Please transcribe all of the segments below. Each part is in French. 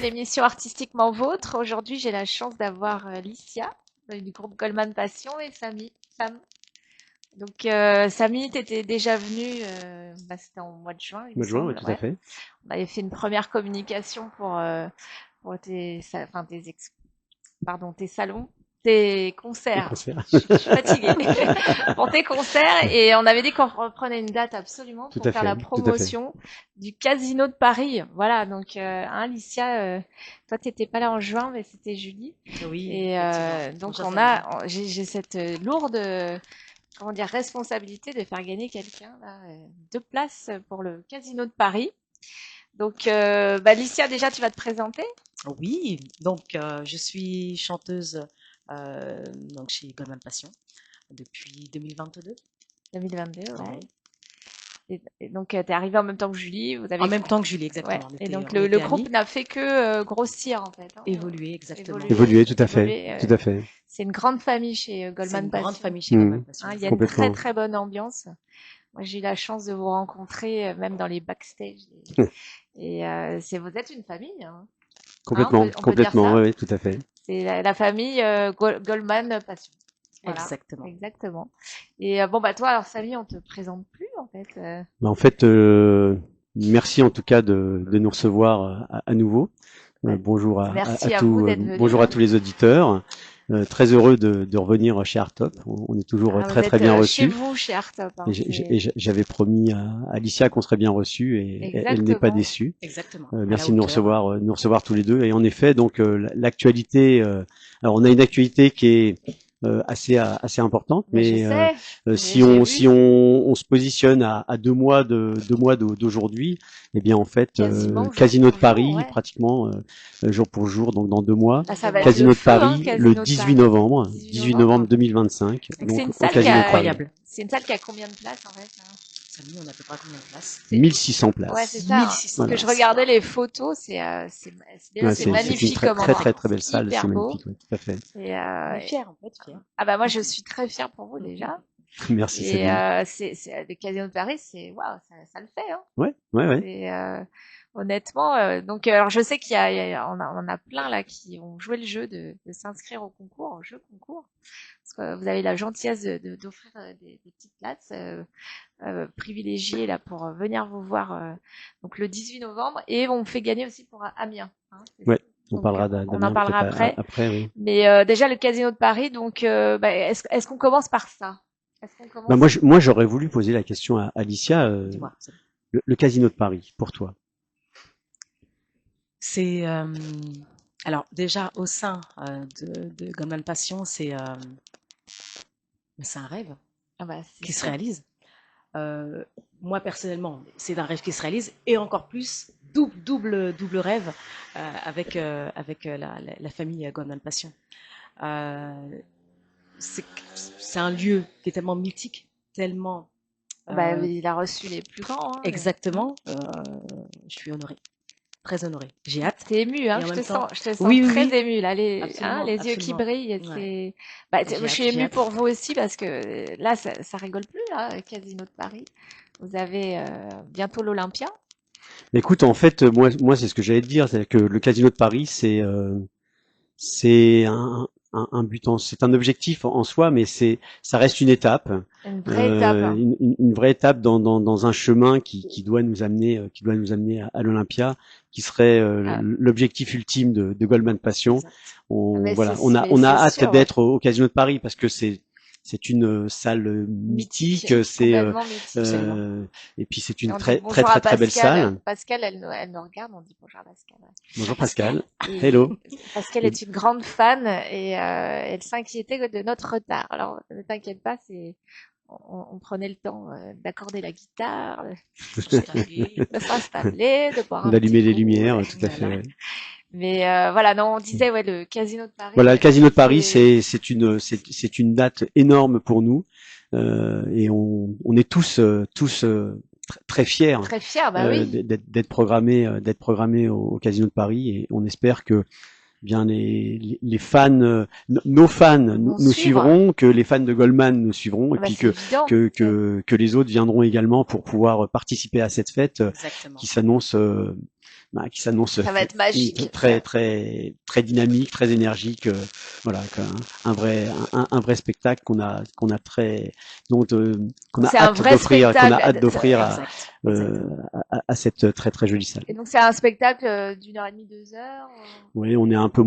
à l'émission Artistiquement Vôtre. Aujourd'hui, j'ai la chance d'avoir Licia du groupe Goldman Passion et Samy. Donc, Samy, tu étais déjà venu, c'était en mois de juin, il me Mois de juin, oui, semble. tout à Ouais. fait. On avait fait une première communication pour tes salons, tes Et concerts. concert. Je suis fatiguée. Pour tes concerts. Et on avait dit qu'on reprenait une date absolument Tout pour à faire la fait, tout à fait. promotion du Casino de Paris. Voilà, donc, Licia, toi, t'étais pas là en juin, mais c'était Julie. Oui, Et effectivement. donc, Bonjour Samy. j'ai cette lourde, comment dire, responsabilité de faire gagner quelqu'un, là, 2 places pour le Casino de Paris. Donc, Licia, déjà, tu vas te présenter. Oui, donc je suis chanteuse donc chez Goldman Passion depuis 2022. 2022, ouais. Oui. Et donc, t'es arrivée en même temps que Julie. Vous avez En même temps que Julie, Ouais. exactement. Et donc, on le était groupe amis. n'a fait que grossir, en fait. Hein. Évoluer, exactement. Évoluer, tout à fait, Évoluer, tout à fait. c'est une grande famille chez C'est Goldman une grande Passion. famille chez Goldman Passion. Hein, il y a une très Complètement. très bonne ambiance. Moi, j'ai eu la chance de vous rencontrer, même dans les backstage. Et vous êtes une famille. Hein. Complètement, On peut dire complètement, ça. oui, tout à fait. C'est la famille Goldman Passion. Voilà, Exactement. exactement. Et toi, alors Samy, on te présente plus en fait. En fait, merci en tout cas de nous recevoir à nouveau. Bonjour Merci à vous d'être venus. bonjour à tous les auditeurs. Très heureux de revenir chez Artop. On est toujours Vous très êtes, très bien chez reçus. vous, chez Artop. Hein, Et j'avais promis à Alicia qu'on serait bien reçus et elle n'est pas Exactement. déçue. Exactement. Merci de nous recevoir tous les deux. Et en effet, donc l'actualité. Alors on a une actualité qui est assez importante, Mais je sais, si j'ai si on se positionne à 2 mois d'aujourd'hui, eh bien en fait quasiment jour Casino pour de Paris jour, ouais. pratiquement jour pour jour, donc dans 2 mois. Ah, ça va être Casino le de feu, hein, Paris Casino le de 18 Paris. novembre, 18 18 novembre 2025. C'est Donc une au salle qui Casino de a, Paris. Incroyable. c'est une salle qui a combien de places en fait hein Samy, on a fait pas combien de places? 1600 places. Ouais, c'est ça. Hein. 1600 Parce que je places. regardais les photos, déjà, Ouais, c'est c'est une magnifique très comme très endroit. très très belle salle, Hyper c'est beau. magnifique, ouais, tout à fait. Et, On est fiers, on peut être fiers. ah bah moi je suis très fière pour vous déjà. Merci Et Sabine. le Casino de Paris, c'est waouh, ça le fait. Hein. Ouais, ouais, ouais. C'est honnêtement. Donc alors je sais on a plein là qui ont joué le jeu de s'inscrire au concours, au jeu concours, parce que vous avez la gentillesse d'offrir des petites places privilégiées là pour venir vous voir donc le 18 novembre et on fait gagner aussi pour Amiens. Hein, Ouais. On donc, parlera on en parlera après. Après, oui. Mais déjà le Casino de Paris, donc est-ce qu'on commence par ça? Est-ce qu'on commence moi j'aurais voulu poser la question à Alicia. Dis-moi. Le Casino de Paris, pour toi. C'est alors déjà au sein de Goldman Passion, c'est un rêve Ah bah, qui se ça. réalise. Moi personnellement, c'est un rêve qui se réalise et encore plus double rêve avec la famille Goldman Passion. C'est un lieu qui est tellement mythique, tellement Il a reçu les plus grands. Hein, exactement. Je suis honorée, très honorée. J'ai hâte. T'es émue, hein, Et en je te même temps- sens Oui, très oui. émue là, les Absolument, yeux qui absolument. brillent. Et Ouais. je suis j'ai émue hâte. pour vous aussi parce que là, ça rigole plus, là, Casino de Paris. Vous avez bientôt l'Olympia. Écoute, en fait, moi, c'est ce que j'allais te dire, c'est que le Casino de Paris, c'est un but, c'est un objectif en soi, mais ça reste une étape, Une vraie étape. Hein. une vraie étape dans un chemin qui doit nous amener, à l'Olympia, qui serait l'objectif ultime de Goldman Passion. Exact. Mais Voilà, c'est- on a mais c'est hâte sûr, d'être au Casino de Paris parce que c'est une salle mythique, c'est complètement mythique. et puis c'est Et une on dit très bonjour à belle Pascal. salle. Pascal, elle nous regarde, on dit bonjour à Pascal. Bonjour Pascal. Et Hello. Pascal est une grande fan et elle s'inquiétait de notre retard. Alors ne t'inquiète pas, on prenait le temps d'accorder la guitare, de s'installer, de boire un D'allumer petit les coup. lumières, tout à fait. Voilà. Ouais. Mais voilà, non, on disait le Casino de Paris. Voilà, le Casino de Paris, c'est une date énorme pour nous et on est tous très fiers très fier, bah oui. d'être programmés au Casino de Paris et on espère que bien les fans, nos fans nous suivront, que les fans de Goldman nous suivront et puis que les autres viendront également pour pouvoir participer à cette fête Exactement. qui s'annonce qui s'annonce Ça va être magique. très dynamique, très énergique. Voilà, un vrai spectacle qu'on a C'est un vrai spectacle. qu'on a hâte d'offrir Exactement. à cette très jolie salle. Et donc c'est un spectacle d'1h30, 2 heures. Oui, on est un petit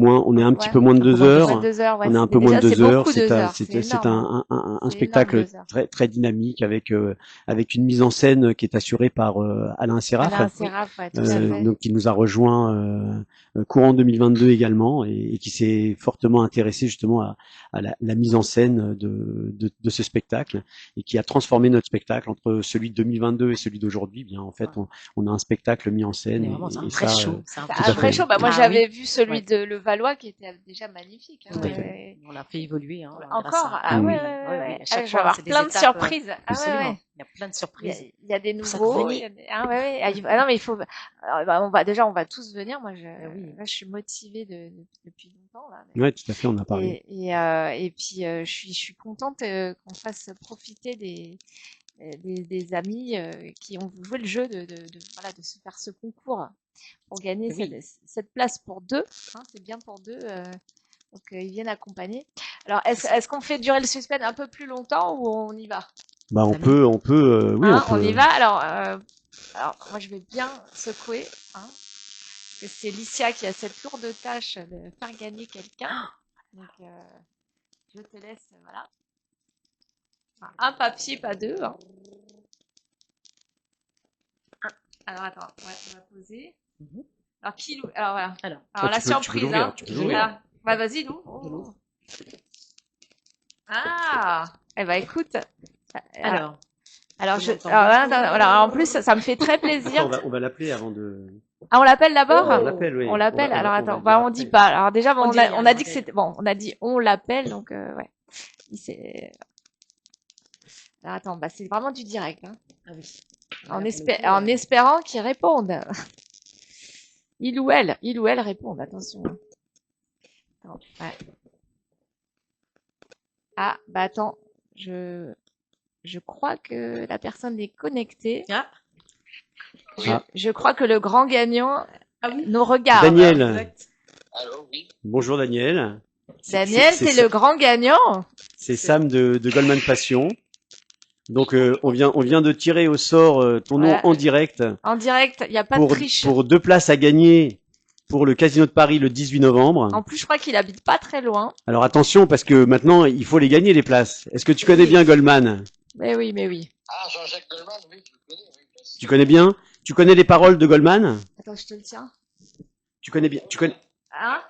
peu moins de un 2 peu heures. moins de 2 heures, ouais, On est un peu mais moins de déjà, 2 heures. c'est beaucoup 2 heures. C'est énorme, un C'est spectacle énorme, 2 heures. très dynamique avec une mise en scène qui est assurée par Alain Seraf, Alain Seraf, ouais, tout à fait. donc qui nous a rejoint courant 2022 également et qui s'est fortement intéressé justement à la mise en scène de ce spectacle et qui a transformé notre spectacle entre celui de 2022 et celui d'aujourd'hui. Bien, en fait, on a un spectacle mis en scène. C'est un et vrai ça, show. C'est un vrai show. Bah, moi, j'avais vu celui de Levallois qui était déjà magnifique. Hein, on l'a fait évoluer. Encore. À ouais. À chaque Je vais fois, avoir c'est plein des de étapes, surprises. Absolument. Il y a plein de surprises. Il y a des Pour ça, nouveaux. venez. Non, mais il faut. On va tous venir. Moi, là, je suis motivée depuis longtemps là. Ouais, tout à fait. On a parlé. Et puis, je suis contente qu'on fasse profiter des amis qui ont joué le jeu de se faire ce concours pour gagner cette place pour deux. Hein, c'est bien pour deux. Donc ils viennent accompagner. Alors est-ce qu'on fait durer le suspense un peu plus longtemps ou on y va? Bah on peut, oui, on y va. Alors moi je vais bien secouer. Hein, parce que c'est Licia qui a cette lourde tâche de faire gagner quelqu'un. Donc je te laisse, voilà. Enfin, un papier, pas deux. Hein. Alors attends, on va poser. Alors qui loue? Alors voilà. Alors la surprise, hein. Bah vas-y, nous. Ah, eh ben écoute. Alors en plus ça me fait très plaisir. On va l'appeler avant de. Ah, on l'appelle d'abord? On l'appelle, oui. On l'appelle. Alors attends, on dit pas. Alors déjà, on a dit que c'était bon. On a dit on l'appelle, donc ouais. Alors attends, bah c'est vraiment du direct. Hein. Ah oui. En espérant qu'ils répondent. Il ou elle répondent. Attention. Attends, ouais. Ah, bah attends, je crois que la personne est connectée. Je crois que le grand gagnant nous regarde. Daniel. Allô, oui. Bonjour Daniel. Daniel, c'est le grand gagnant. C'est Sam de Goldman Passion. Donc on vient de tirer au sort ton nom en direct. En direct, il n'y a pas de triche. Pour 2 places à gagner pour le Casino de Paris le 18 novembre. En plus, je crois qu'il habite pas très loin. Alors attention, parce que maintenant, il faut les gagner, les places. Est-ce que tu connais bien Goldman? Mais oui. Ah, Jean-Jacques Goldman, oui, je le connais, oui. Tu connais bien? Tu connais les paroles de Goldman? Attends, je te le tiens. Tu connais bien? Hein?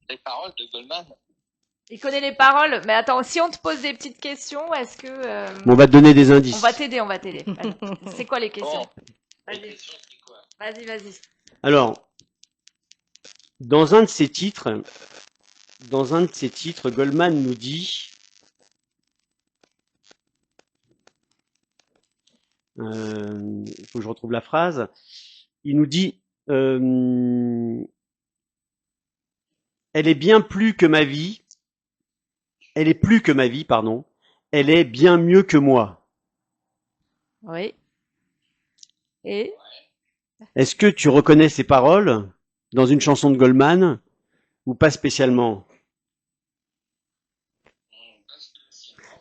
Les paroles de Goldman. Il connaît les paroles, mais attends, si on te pose des petites questions, est-ce que... On va te donner des indices. On va t'aider. C'est quoi les questions? Vas-y. Vas-y. Alors, dans un de ces titres, Goldman nous dit, il faut que je retrouve la phrase, il nous dit, elle est bien plus que ma vie, elle est plus que ma vie, pardon, elle est bien mieux que moi. Oui. Et? Est-ce que tu reconnais ces paroles dans une chanson de Goldman ou pas spécialement?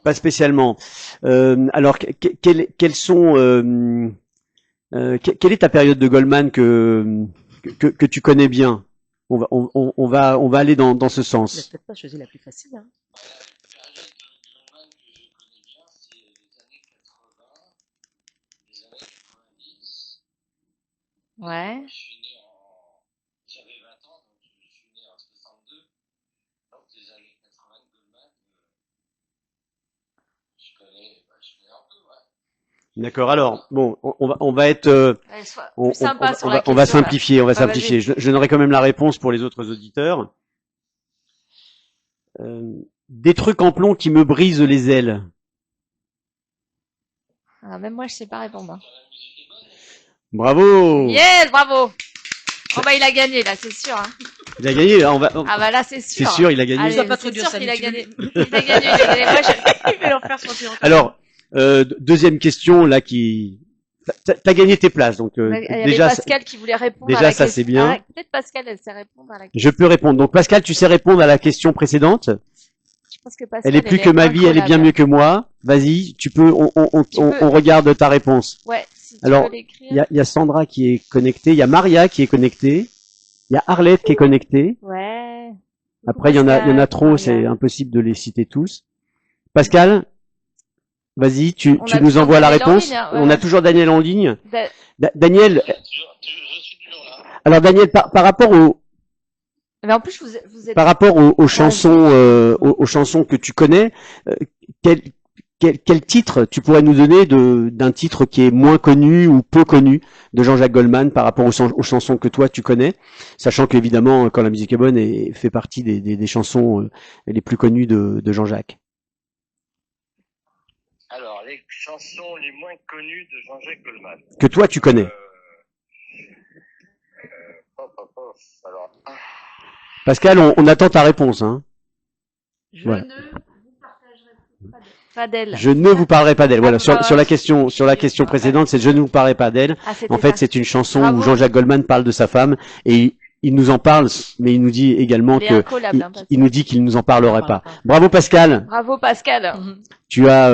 Pas spécialement. Alors, quelle est ta période de Goldman que tu connais bien? On va aller dans ce Il n'a sens. peut-être pas choisi la plus facile. Hein. La période de Goldman que je connais bien, c'est les années 80, les années 90. Ouais. J'avais 20 ans, donc je suis né en 62. Donc les années 80 de Goldman, je connais un peu, ouais. D'accord. Alors, bon, on va être, on va simplifier, Je donnerai quand même la réponse pour les autres auditeurs. Des trucs en plomb qui me brisent les ailes. Ah, même moi, je sais pas répondre. Bravo. Yes, bravo. Oh bah il a gagné là, c'est sûr. Hein. Il a gagné. Ah bah là, c'est sûr. C'est sûr, il a gagné. Allez, pas trop dur, sûr qu'il a gagné. Il a gagné. Moi, vais leur faire sentir encore. Alors, deuxième question là qui t'as gagné tes places, donc Il y avait déjà, Pascal qui voulait répondre à déjà la ça question. c'est bien. Ah, peut-être Pascal, elle sait répondre à la question. Je peux répondre. Donc Pascal, tu sais répondre à la question précédente. Je pense que Pascal, Elle est plus que ma vie, elle est bien mieux que moi. Vas-y, tu peux. On regarde ta réponse. Ouais, si tu Alors, veux l'écrire. il y a Sandra qui est connectée, il y a Maria qui est connectée, il y a Arlette qui est connectée. Ouais. Après, il y en a trop, Maria. c'est impossible de les citer tous. Pascal, vas-y, tu On a nous toujours envoies la Daniel en réponse. ligne, hein, On a toujours Daniel en ligne. Daniel, Je suis toujours là. alors Daniel, par rapport Mais en plus, vous êtes. par rapport aux chansons, aux chansons que tu connais, quel titre tu pourrais nous donner d'un titre qui est moins connu ou peu connu de Jean-Jacques Goldman par rapport aux chansons que toi tu connais, sachant qu'évidemment Quand la musique est bonne fait partie des chansons les plus connues de Jean-Jacques. Alors, les chansons les moins connues de Jean-Jacques Goldman. Que toi tu connais. Alors, Pascal, on attend ta réponse. Hein. Je Voilà. ne vous partagerai pas d'elle. Je ne vous parlerai pas d'elle. Voilà, Ah, sur la question précédente, c'est je ne vous parlerai pas d'elle. Ah, c'était En fait, ça. c'est une chanson Bravo. où Jean-Jacques Goldman parle de sa femme et il nous en parle, mais il nous dit également Il est que incollable, hein, Pascal. il nous dit qu'il nous en parlerait Il en parle pas. pas. Bravo Pascal, Bravo Pascal. tu as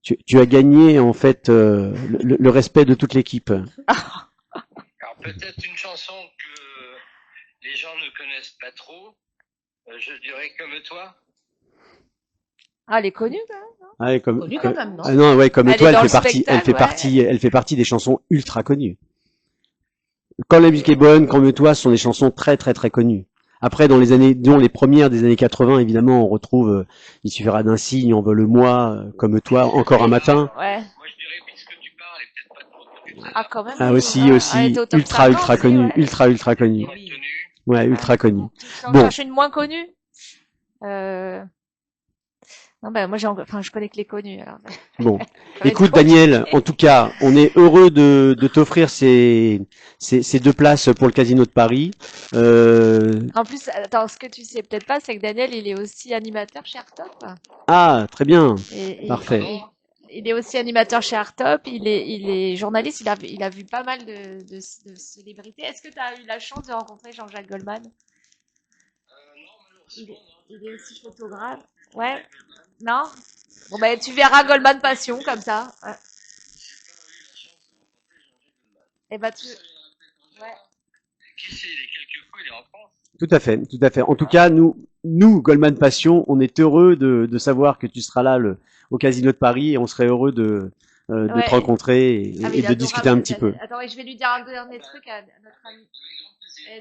tu as gagné en fait le respect de toute l'équipe. alors peut-être une chanson que les gens ne connaissent pas trop. Je dirais Comme toi. Ah, elle est connue quand même. Ah, Connu quand même, non? non, ouais, comme Elle toi, est dans elle le fait partie, spectacle, elle fait partie des chansons ultra connues. Quand la musique est bonne, Comme toi, ce sont des chansons très très très connues. Après, dans les premières des années 80, évidemment, on retrouve Il suffira d'un signe, Envole-moi, Comme toi, Encore un matin. Ouais. Moi, je dirais Puisque tu parles et peut-être pas trop connu. Ah, quand même. Ah, oui. aussi, Elle était au top ultra 50, ultra oui, connu, ouais. ultra connu. Retenu. Ouais, ultra connu. Si on Bon. cherche une moins connue. Non, bah, moi, je connais que les connus, alors. Bon. Ça va être Écoute, compliqué. Daniel, en tout cas, on est heureux de t'offrir ces 2 places pour le Casino de Paris. En plus, attends, ce que tu sais peut-être pas, c'est que Daniel, il est aussi animateur chez Artop. Ah, très bien. Et Parfait. il est aussi animateur chez Artop. Il est journaliste. Il a vu pas mal de célébrités. Est-ce que tu as eu la chance de rencontrer Jean-Jacques Goldman? Non, malheureusement, non. Il est aussi photographe. Ouais. Non? Bon, ben, tu verras Goldman Passion, comme ça. Ouais. Et bah, ouais. Qui sait, il est quelquefois, il est en France. Tout à fait, tout à fait. En tout cas, nous, Goldman Passion, on est heureux de savoir que tu seras là au Casino de Paris et on serait heureux de Ouais. te rencontrer et, Ah, mais et il de est discuter un adorable, petit peu. Daniel. Attends, et je vais lui dire un dernier truc à notre ami.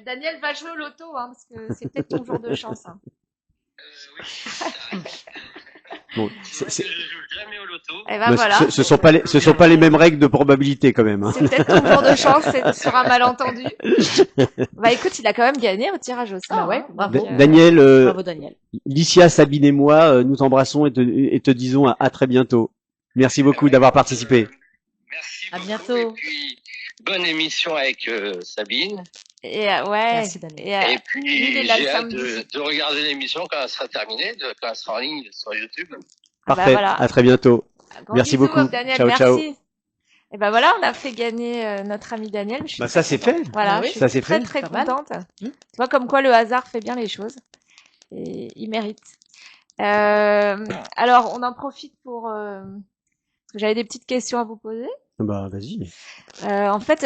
Daniel va jouer au loto, hein, parce que c'est peut-être ton jour de chance. Hein. Oui. Bon, C'est vrai que je joue jamais au loto. Et ben mais voilà. ce sont pas les mêmes règles de probabilité quand même. Hein. C'est peut-être ton jour de chance, c'est sur un malentendu. Bah écoute, il a quand même gagné au tirage au sort. Bah ouais, hein. bravo. Donc, Daniel, Bravo, Daniel. Licia, Sabine et moi, nous t'embrassons et te disons à très bientôt. Merci beaucoup d'avoir participé. Merci À beaucoup. bientôt. Et puis, bonne émission avec Sabine. Et ouais. Merci, Daniel. Et Et puis, lui, il est là le j'ai hâte samedi. de regarder l'émission quand elle sera terminée, quand elle sera en ligne sur YouTube. bah Parfait. voilà. À très bientôt. Gros Merci bisous, beaucoup. Daniel, Ciao, merci. ciao. Et ben voilà, on a fait gagner notre ami Daniel. Je suis Bah, très ça, c'est contente. fait. Voilà, Ah oui, je suis ça, c'est très fait. très Pas mal. contente. Tu vois comme quoi le hasard fait bien les choses. Et il mérite. Alors, on en profite pour... parce que j'avais des petites questions à vous poser. Bah, vas-y. En fait,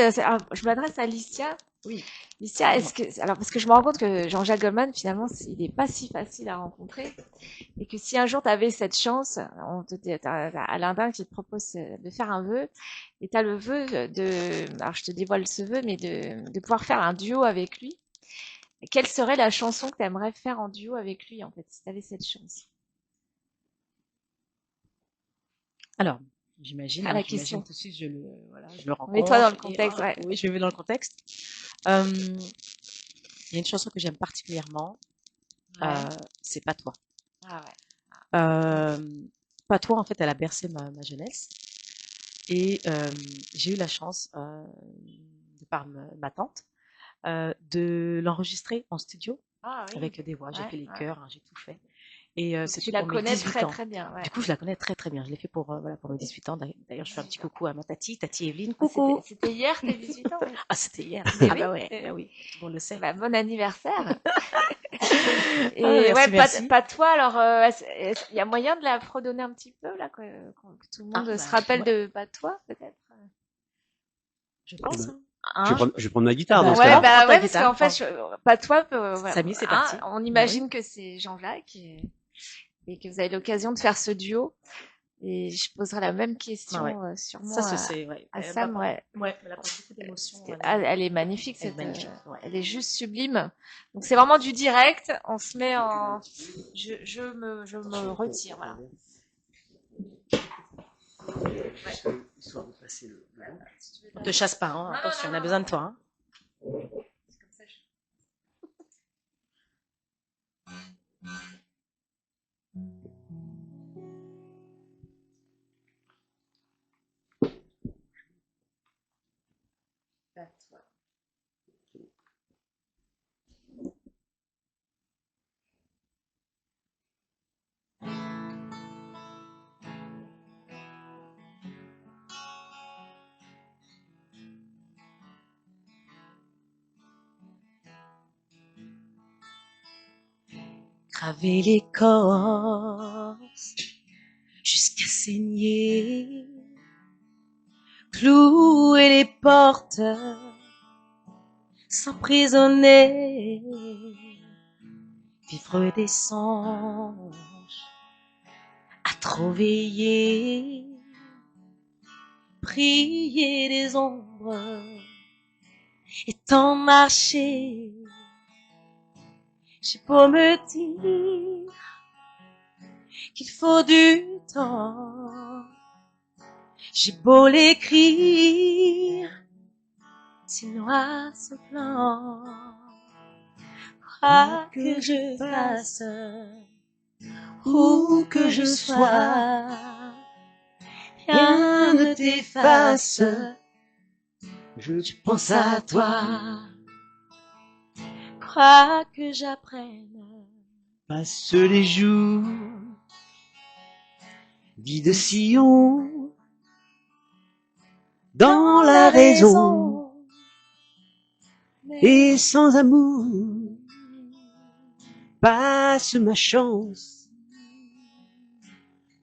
je m'adresse à Licia. Oui. Licia, alors parce que je me rends compte que Jean-Jacques Goldman, finalement, il est pas si facile à rencontrer, et que si un jour tu avais cette chance, t'as Alain Ding qui te propose de faire un vœu, et t'as le vœu alors je te dévoile ce vœu, mais de pouvoir faire un duo avec lui. Quelle serait la chanson que tu aimerais faire en duo avec lui, en fait, si tu avais cette chance? Alors, j'imagine. Ah, la J'imagine question. tout de suite, je le rencontre. Mets-toi dans le et, contexte, ouais. Oui, je me mets dans le contexte. Il y a une chanson que j'aime particulièrement. Ouais. C'est Pas toi. Ah ouais. Pas toi, en fait, elle a bercé ma jeunesse. Et j'ai eu la chance, de par ma tante, de l'enregistrer en studio Ah oui. avec des voix. J'ai Ouais, fait les ouais. chœurs, hein, j'ai tout fait. Et Donc, c'était tu la pour mes connais 18 très ans. très bien, ouais. Du coup, je la connais très très bien. Je l'ai fait pour voilà pour mes 18 ans. D'ailleurs, je fais un petit D'accord. coucou à ma tati Evelyne. Ah, Coucou. c'était hier tes 18 ans, oui. Ah, c'était hier. Mais Ah oui, bah ouais, eh bah oui. oui, tout le monde le sait. Bah, bon anniversaire. Ah, Et ouais, merci. pas toi. Alors, il y a moyen de la fredonner un petit peu là, que tout le Ah monde se bah rappelle ouais, de pas toi, peut-être. je Eh pense. ben, Hein, je vais prendre ma eh guitare dans ben, ce Ouais, cas-là. prends ta ouais, parce guitare. qu'en fait, pas toi, voilà. Samy, c'est Hein, parti. on Bah oui. imagine que c'est Jean-Jacques et que vous avez l'occasion de faire ce duo. Et je poserai la même Ah ouais. question Ça, sûrement c'est ouais. à Elle Sam, ouais. elle apporte beaucoup d'émotions. Elle est magnifique, Elle est magnifique. Ouais. elle est juste sublime. Donc c'est vraiment du direct. On se met en, je me retire, voilà. Histoire de passer le On te chasse pas, hein. Attention, on a besoin de toi. Hein. C'est comme ça, pas toi. Graver l'écorce jusqu'à saigner, clouer les portes, s'emprisonner, vivre des songes, à trop veiller, prier des ombres, et tant marcher. J'ai beau me dire qu'il faut du temps, j'ai beau l'écrire, c'est noir sur blanc. Quoi que je fasse, où que je sois, rien ne t'efface. Je pense à toi. Quoi que j'apprenne, passe les jours, vie de sillon, dans la raison, et sans amour, passe ma chance,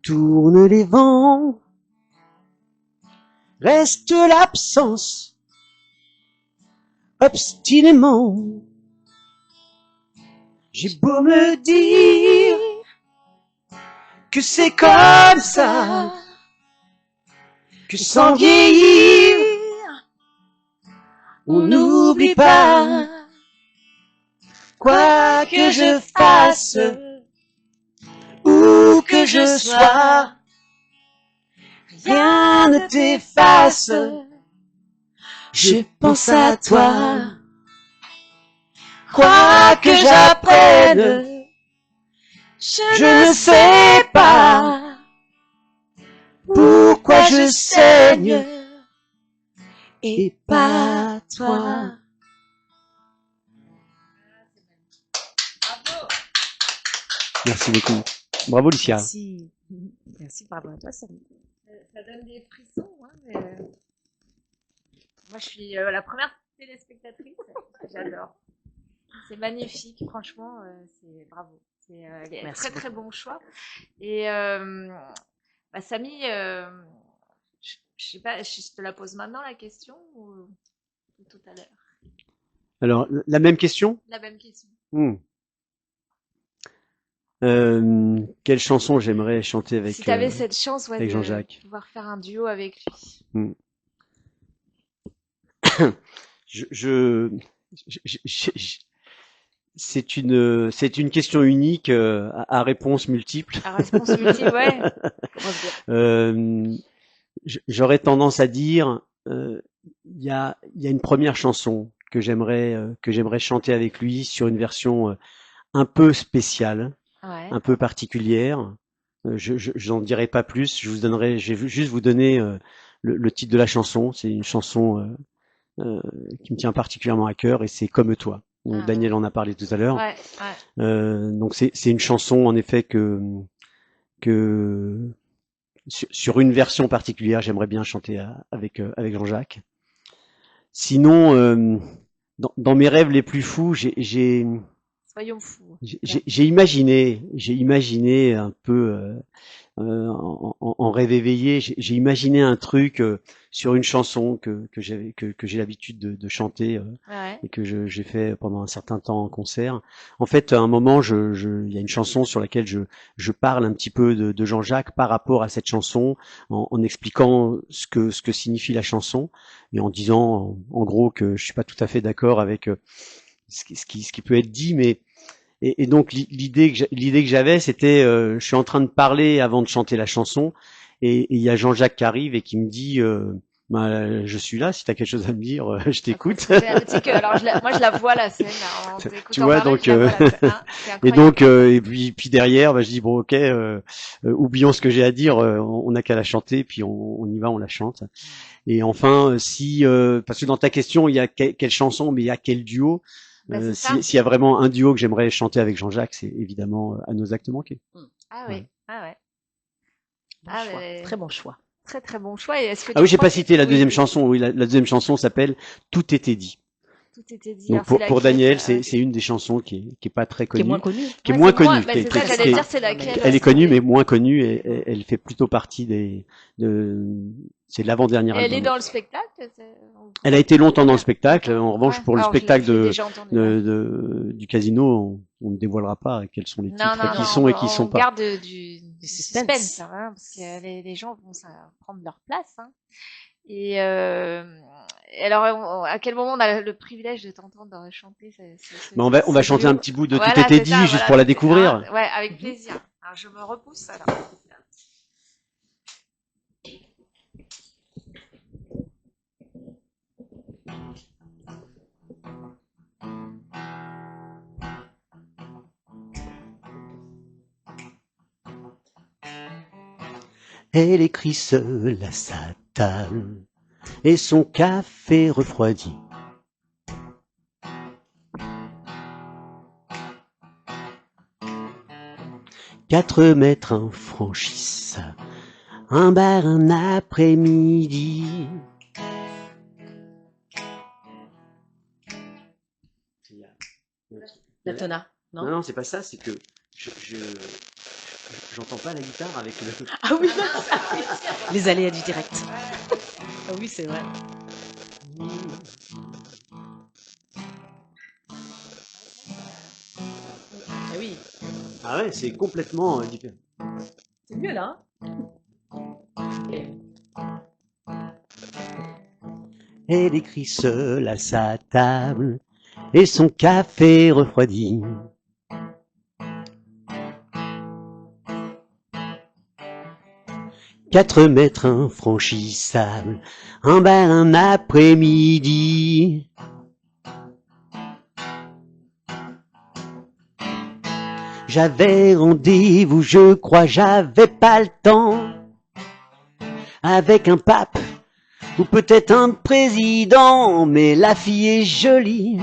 tourne les vents, reste l'absence, obstinément. J'ai beau me dire que c'est comme ça, que sans vieillir, on n'oublie pas. Quoi que je fasse, où que je sois, rien ne t'efface. Je pense à toi. Quoi que j'apprenne, je ne sais pas pourquoi je saigne et pas toi. Merci beaucoup. Bravo Lucia. merci. Merci, bravo à toi, Samy. Ça donne des frissons, hein, mais moi je suis la première téléspectatrice. J'adore. C'est magnifique, franchement, c'est bravo. C'est Merci très très beaucoup. bon choix. Et bah, Samy, je sais pas, je te la pose maintenant la question ou tout à l'heure? Alors, la même question? La même question. Quelle chanson j'aimerais chanter avec, Si tu avais cette chance, ouais, avec de Jean-Jacques? pouvoir faire un duo avec lui. C'est une question unique à réponse multiple. À réponse multiple, ouais. J'aurais tendance à dire, il y a une première chanson que j'aimerais chanter avec lui sur une version un peu spéciale, Ouais. un peu particulière. J'en dirai pas plus. Je vais juste vous donner le titre de la chanson. C'est une chanson qui me tient particulièrement à cœur et c'est Comme toi. Donc Daniel en a parlé tout à l'heure. Ouais, ouais. Donc c'est une chanson en effet que sur une version particulière, j'aimerais bien chanter avec Jean-Jacques. Sinon, dans mes rêves les plus fous, Soyons fous. j'ai imaginé un peu en rêve éveillé, j'ai imaginé un truc sur une chanson que j'ai l'habitude de chanter Ouais. et que j'ai fait pendant un certain temps en concert. En fait, à un moment, il y a une chanson sur laquelle je parle un petit peu de Jean-Jacques par rapport à cette chanson, en expliquant ce que signifie la chanson et en disant en gros que je suis pas tout à fait d'accord avec ce qui peut être dit, mais et donc l'idée que j'avais, c'était, je suis en train de parler avant de chanter la chanson, et il y a Jean-Jacques qui arrive et qui me dit, bah, je suis là, si tu as quelque chose à me dire, je t'écoute. C'est un petit que, alors moi je la vois la scène, en Tu t'écoutant vois, parler, donc, je la vois la scène, hein. C'est et incroyable. donc, puis derrière, bah, je dis bon, ok, oublions ce que j'ai à dire, on n'a qu'à la chanter, puis on y va, on la chante. Et enfin, parce que dans ta question, il y a quelle chanson, mais il y a quel duo. Bah, c'est ça. S'il y a vraiment un duo que j'aimerais chanter avec Jean-Jacques, c'est évidemment À nos actes manqués. Ah Ouais. oui, ah ouais. Bon Ah, choix. mais- Très bon choix. Très très bon choix. Et est-ce que Ah tu oui, j'ai crois pas cité la oui, deuxième chanson. Oui, la deuxième chanson s'appelle Tout était dit. tout était dit. Donc Alors, c'est pour laquelle Daniel, c'est une des chansons qui est pas très Qui est moins connue, connu. qui est Ouais, moins c'est moins, connue. bah, c'est ça que j'allais dire, c'est laquelle. Elle est c'est- connue mais moins connue, et elle fait plutôt partie c'est l'avant-dernier Et elle est album. dans le spectacle? Elle a été longtemps dans le spectacle. En revanche, Ouais. pour le Alors, spectacle je l'ai déjà entendu, ouais. du casino, on ne dévoilera pas quels sont les Non, titres, non, qui non, sont et qui sont on pas. garde du suspense. suspense, hein, parce que les gens vont prendre leur place. Hein. Et alors, à quel moment on a le privilège de t'entendre chanter Mais on va ce chanter duo. un petit bout de Voilà, Tout était c'est dit, ça, juste voilà, pour la tout est- découvrir. hein, ouais, avec plaisir. Alors, je me repousse alors. Elle écrit seule à sa table et son café refroidi. Quatre mètres infranchissables, un bar un après-midi. La tona, non? Non, c'est pas ça, c'est que j'entends pas la guitare avec le... Ah oui, les aléas du direct. Ah oui, c'est vrai. Ah oui, Ah ouais, c'est complètement différent. c'est mieux là. Elle écrit seule à sa table et son café refroidi. Quatre mètres infranchissables, un bar un après-midi. J'avais rendez-vous, je crois, j'avais pas le temps, avec un pape ou peut-être un président, mais la fille est jolie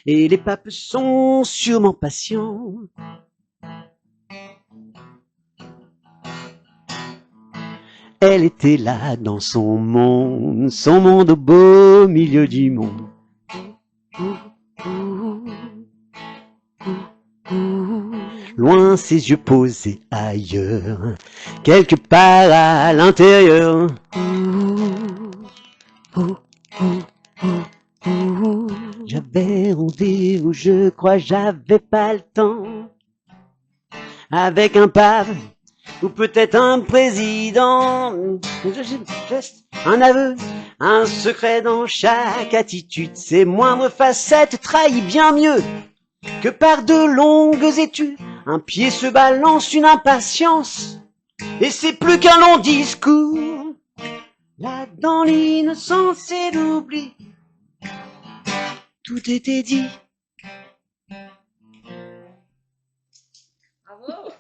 et les papes sont sûrement patients. Elle était là dans son monde au beau milieu du monde. Loin ses yeux posés ailleurs, quelque part à l'intérieur. J'avais rendez-vous, je crois, j'avais pas le temps, avec un pape ou peut-être un président. Juste un aveu, un secret dans chaque attitude. Ses moindres facettes trahissent bien mieux que par de longues études. Un pied se balance, une impatience, et c'est plus qu'un long discours. Là dans l'innocence et l'oubli, tout était dit. Bravo.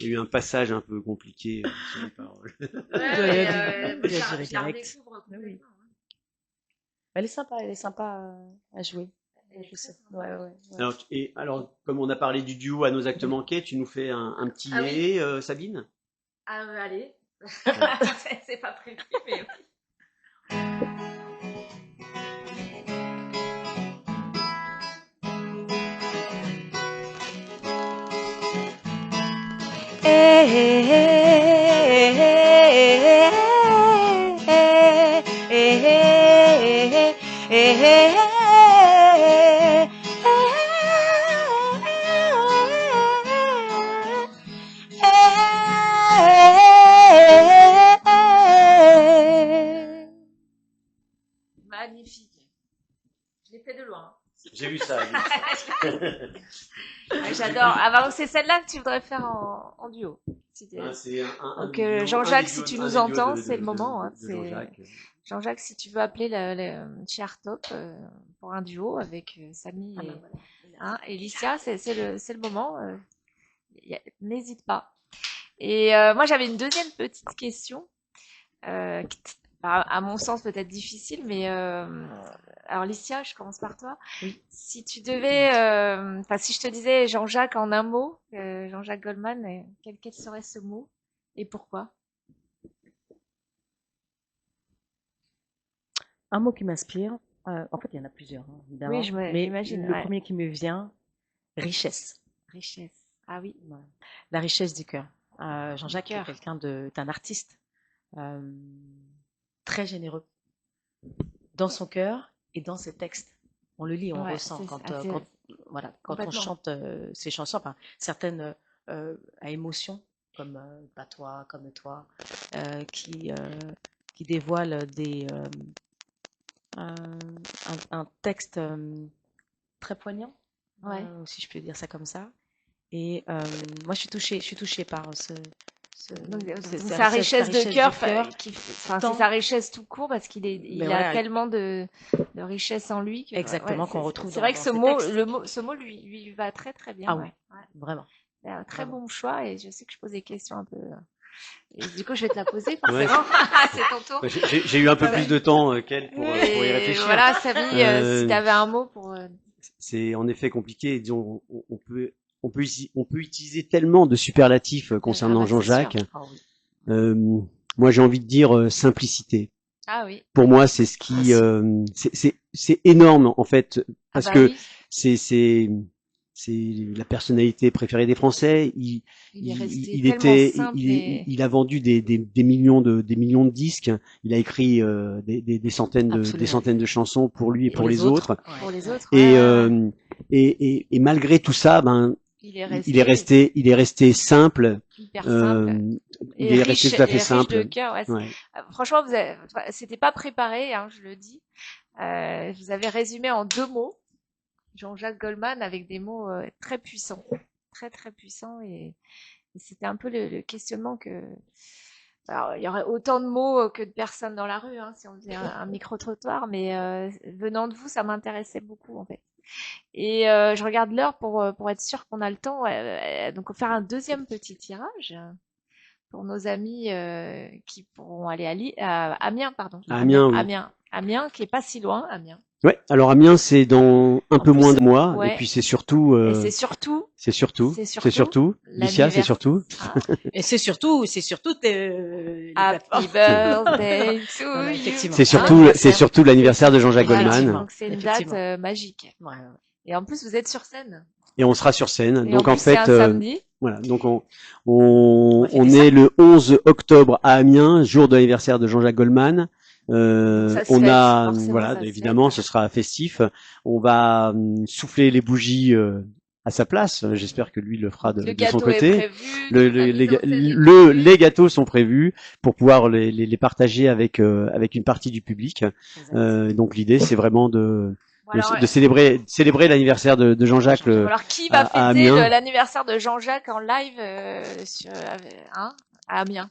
Il y a eu un passage un peu compliqué sur les paroles. Ouais, Il y a mais, du je la direct. redécouvre complètement, hein. Elle est sympa à jouer. Je sais. Ouais. Alors, comme on a parlé du duo à nos actes manqués, tu nous fais un petit Ah oui. Sabine? Ah, allez. Voilà. C'est pas prévu, mais oui. Magnifique. Je l'ai fait de loin. J'ai vu ça. Ouais, j'adore. Ah, bah, c'est celle-là que tu voudrais faire en duo. C'est Donc des duos- Jean-Jacques, des si duos- tu un nous des duos entends, c'est le moment. Hein, de Jean-Jacques. Jean-Jacques, si tu veux appeler Chertop pour un duo avec Samy Ah et, ben voilà. et Licia, c'est le moment. N'hésite pas. Et moi, j'avais une deuxième petite question, à mon sens peut-être difficile, mais alors Licia, je commence par toi. Oui. Si tu devais, si je te disais Jean-Jacques en un mot, Jean-Jacques Goldman, quel serait ce mot et pourquoi? Un mot qui m'inspire, en fait, il y en a plusieurs, hein, Oui, évidemment. Mais j'imagine. le Ouais. premier qui me vient, richesse. Richesse. Ah oui. Voilà. La richesse du cœur. Jean-Jacques Du cœur. est quelqu'un d'un artiste très généreux dans son cœur et dans ses textes. On le lit, on Ouais, ressent quand complètement. on chante ses chansons, enfin, certaines à émotion, comme Pas toi, comme toi, qui dévoilent un texte très poignant, Ouais. si je peux dire ça comme ça. Et moi, je suis touchée par Donc, sa sa richesse de cœur, du cœur. c'est Tant- sa richesse tout court parce qu'il Mais a voilà, tellement de richesse en lui que exactement, qu'on retrouve c'est vrai que dans ce ses mot, textes. ce mot lui va très très bien. Ah oui, Ouais. Ouais. vraiment. C'est un très Vraiment. bon choix et je sais que je pose des questions un peu. Et du coup, je vais te la poser Ouais. forcément. C'est ton tour. J'ai eu un peu Ouais. plus de temps qu'elle pour y Et réfléchir. voilà, Samy, si Euh, tu avais un mot pour. C'est en effet compliqué. Disons, on peut utiliser tellement de superlatifs concernant Ah bah, c'est Jean-Jacques. sûr. Ah oui. Moi, j'ai envie de dire simplicité. Ah oui. Pour moi, c'est ce qui, c'est énorme en fait, parce Ah bah que oui. c'est la personnalité préférée des Français. Il est resté tellement simple et Il a vendu des millions de disques. Il a écrit des centaines Absolument. de chansons pour lui et pour les autres. autres. pour les autres. Et, ouais, ouais. et malgré tout ça, ben, Il est il est resté simple. hyper simple. Il est resté tout à fait riche simple. de cœur. Ouais. Ouais. Franchement, c'était pas préparé, hein, je le dis. Vous avez résumé en 2 mots Jean-Jacques Goldman avec des mots très puissants, très très puissants, et c'était un peu le questionnement que. Alors, il y aurait autant de mots que de personnes dans la rue, hein, si on faisait un micro-trottoir, mais venant de vous, ça m'intéressait beaucoup en fait. Et je regarde l'heure pour être sûr qu'on a le temps. Donc, on va faire un deuxième petit tirage pour nos amis qui pourront aller à Amiens, pardon. À Amiens, oui. Amiens, qui est pas si loin, Amiens. Ouais. Alors Amiens, c'est dans un peu moins de mois, ouais. et puis c'est surtout. Et c'est surtout. Licia, c'est surtout. Ah. Et c'est surtout les Happy plateformes. birthday to Voilà, you. effectivement. C'est surtout l'anniversaire de Jean-Jacques Voilà. Goldman. Donc c'est une date Effectivement. magique. Ouais. Et en plus, vous êtes sur scène. Et on sera sur scène. Et Donc en en plus, c'est fait, un samedi. voilà. Donc on va fêter est le 11 octobre à Amiens, jour de l'anniversaire de Jean-Jacques Goldman. Ça se On fête, a, forcément, voilà, ça se évidemment, fête. ce sera festif. On va souffler les bougies à sa place. J'espère que lui le fera de Le son gâteau est côté. prévu. La mise en scène est prévue. Les gâteaux sont prévus pour pouvoir les partager avec une partie du public. Donc l'idée, c'est vraiment de célébrer l'anniversaire de Jean-Jacques. Alors, qui va fêter Amiens. l'anniversaire de Jean-Jacques en live à Amiens?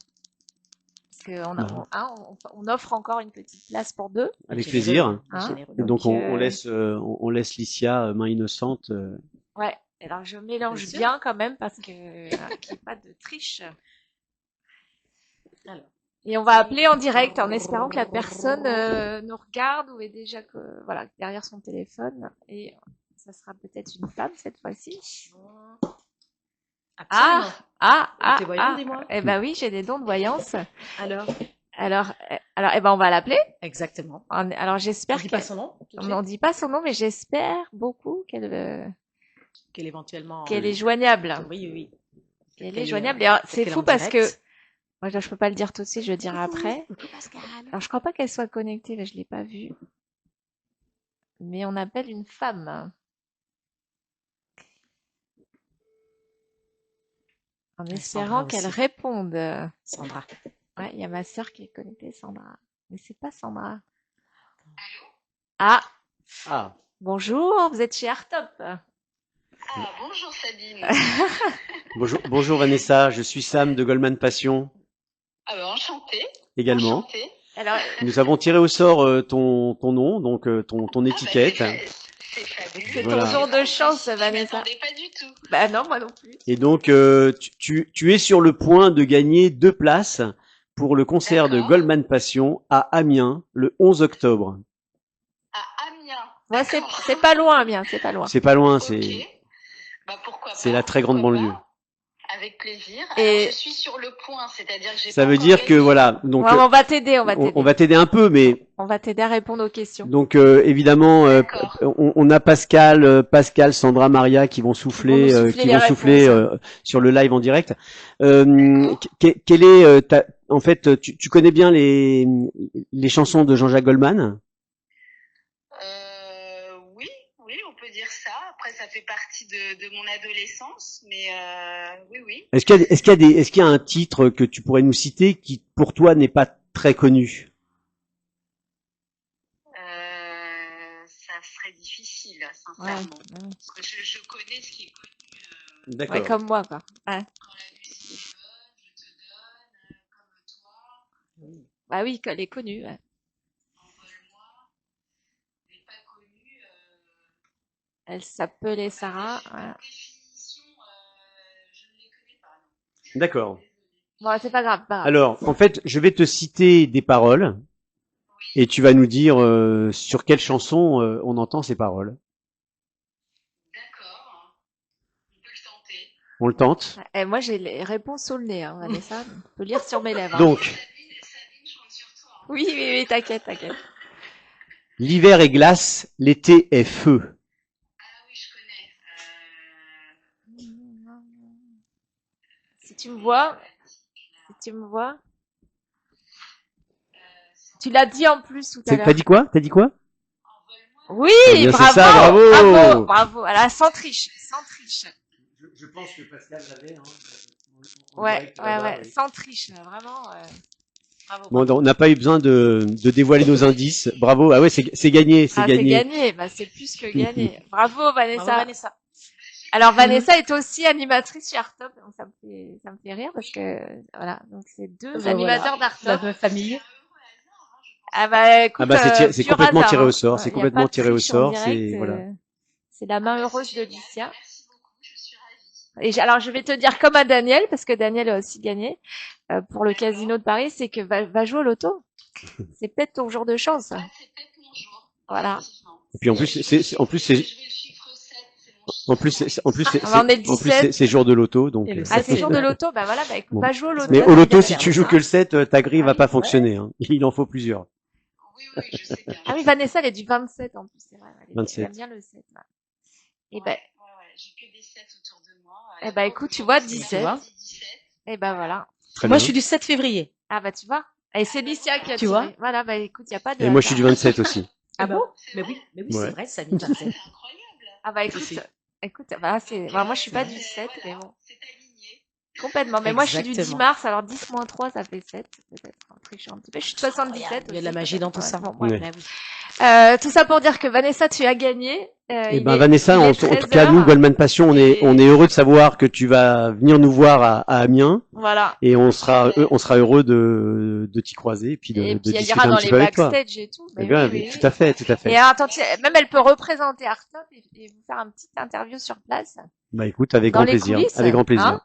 Parce qu'on offre encore une petite place pour 2. Avec plaisir. Hein. Et donc on laisse Licia main innocente. Ouais. Alors je mélange bien quand même parce que qu'il n'y ait pas de triche. Alors. Et on va appeler en direct en espérant que la personne nous regarde ou est déjà voilà, derrière son téléphone. Et ça sera peut-être une femme cette fois-ci. Absolument. T'es voyante, Ah. dis-moi. Eh ben oui, j'ai des dons de voyance. Alors, Alors, eh ben on va l'appeler. exactement. Alors On j'espère dit pas son nom tout de on suite n'en dit pas son nom, mais j'espère beaucoup qu'elle éventuellement. qu'elle est joignable. Oui. Qu'elle Qu'elle est est, joignable. Et alors, c'est qu'elle est fou en parce que direct. moi, je peux pas le dire tout de suite, je le dirai après. Coucou, Pascal. Alors, je crois pas qu'elle soit connectée, là, je l'ai pas vue. Mais on appelle une femme. En Et espérant Sandra qu'elle aussi. réponde. Sandra. Ouais, il y a ma sœur qui est connectée, Sandra. Mais c'est pas Sandra. Ah, Ah, bonjour, vous êtes chez Artop. Ah, bonjour Sabine. bonjour Vanessa, je suis Sam de Goldman Passion Ah bah enchantée. également. Enchantée. Alors, Nous avons tiré au sort ton nom, donc ton étiquette. C'est fabuleux. c'est Voilà. ton jour de chance, Je Vanessa. m'attendais pas du tout. Bah non, moi non plus. Et donc tu es sur le point de gagner 2 places pour le concert de D'accord. Goldman Passion à Amiens le 11 octobre. À Amiens. Ouais, D'accord. c'est pas loin, bien, c'est pas loin. C'est pas loin, Ok. c'est Bah pourquoi c'est pas, la très grande pourquoi banlieue. pas. Avec plaisir. Et- Alors, je suis sur le point, c'est-à-dire que j'ai Ça pas veut encore dire que gagné. voilà, donc Ouais, on va t'aider, on va on t'aider. va t'aider un peu, mais On va t'aider à répondre aux questions. donc évidemment D'accord. on a Pascal, Sandra, Maria qui vont souffler, Ils vont nous souffler les réponses. sur le live en direct. D'accord. Quelle est en fait tu connais bien les chansons de Jean-Jacques Goldman? Oui, on peut dire ça. Après, ça fait partie de mon adolescence, mais oui. Est-ce qu'il y a un titre que tu pourrais nous citer qui pour toi n'est pas très connu? Ça serait difficile, Ouais, sincèrement. Parce que je connais ce qui est connu. D'accord. ouais, comme moi, quoi. Ouais. Quand la musique est bonne, je te donne, comme toi, Bah oui, elle est connue. Ouais. envole-moi. Mais pas connue. Elle s'appelait Sarah. Par Ouais. définition, je ne les connais pas. Non. D'accord. Bon, c'est pas grave, pas grave. Alors, en fait, je vais te citer des paroles et tu vas nous dire sur quelle chanson on entend ces paroles. D'accord. On peut le tenter. On le tente. Et moi, j'ai les réponses sous le nez, hein, Vanessa. On peut lire sur mes lèvres. Hein. Donc, Sabine, je compte sur toi. Hein. Oui, t'inquiète. l'hiver est glace, l'été est feu. Ah oui, je connais. Si tu me vois, tu l'as dit en plus tout à l'heure. T'as dit quoi? Oui, Ah bien, c'est bravo, ça, bravo. bravo. Alors, sans triche. Je pense que Pascal l'avait. Ouais, sans triche, vraiment. Bravo. Bon, on n'a pas eu besoin de dévoiler nos indices. Bravo. Ah ouais, c'est gagné, c'est C'est gagné. gagné. Bah, c'est plus que gagné. Bravo, Vanessa. Bravo, Vanessa. Alors, Vanessa est aussi animatrice chez Artop. Donc, ça me fait rire parce que, voilà. Donc, c'est deux animateurs La d'Artop. même famille. Ah bah, écoute, Ah bah, c'est pur complètement hasard, tiré hein. au sort. Ouais, C'est y a complètement pas de tiré au triche en sort. direct, C'est voilà. C'est la main heureuse de Lucia. Merci beaucoup, je suis ravie. Et alors, je vais te dire comme à Daniel, parce que Daniel a aussi gagné pour le Casino de Paris, c'est que va jouer au loto. C'est peut-être ton jour de chance. Ah, c'est peut-être mon jour. Voilà. Effectivement. Et puis en plus, c'est Je veux le chiffre 7, c'est mon chiffre. en plus, on est le 17. c'est jour de loto, donc. Et le Ah, 7, c'est jour de loto. Bah voilà, bah écoute, Bon. va jouer au loto. Mais au Daniel. loto, si tu joues que le 7, ta grille Ah va oui, pas ouais. fonctionner. Hein. Il en faut plusieurs. Oui, je sais bien. Ah oui, Vanessa, elle est du 27 en plus, c'est vrai. Elle 27. aime bien le 7. Là. Et ben, J'ai que des 7 autour de moi. Eh ben, écoute, tu vois, Aujourd'hui, 17. c'est mardi 17. et ben voilà. Très Moi, bien. je suis du 7 février. Ah bah tu vois. Et c'est Licia qui a Tu tiré. vois. Voilà, bah écoute, y a pas de. Et moi, je suis du 27 aussi. Ah bon? Mais oui, Ouais. c'est vrai, Samy, 27. C'est incroyable. Ah bah écoute, Si. bah c'est. Bah, moi je suis pas du Mais 7, mais voilà, bon. c'est aligné. Complètement. Mais moi je suis du 10 Exactement. mars, alors 10 moins 3 ça fait 7, peut-être. En trichant un petit peu. Je suis de 77. Il y a de la aussi, magie dans peut-être. tout ça. Bon, ouais, Ouais. bah oui. Tout ça pour dire que Vanessa, tu as gagné. Et Il ben est- Vanessa, il en est tout 13 cas, heures. nous, Goldman Passion, on est heureux de savoir que tu vas venir nous voir à Amiens Voilà. et on sera heureux de t'y croiser et puis de Et puis elle discuter ira un dans petit les peu avec toi. backstage et tout. Eh Mais bien, oui, oui, tout à fait, tout à fait. Et alors, attends, même elle peut représenter Artop et vous faire un petit interview sur place. Bah écoute, avec Dans grand les plaisir, coulisses, avec grand plaisir. hein.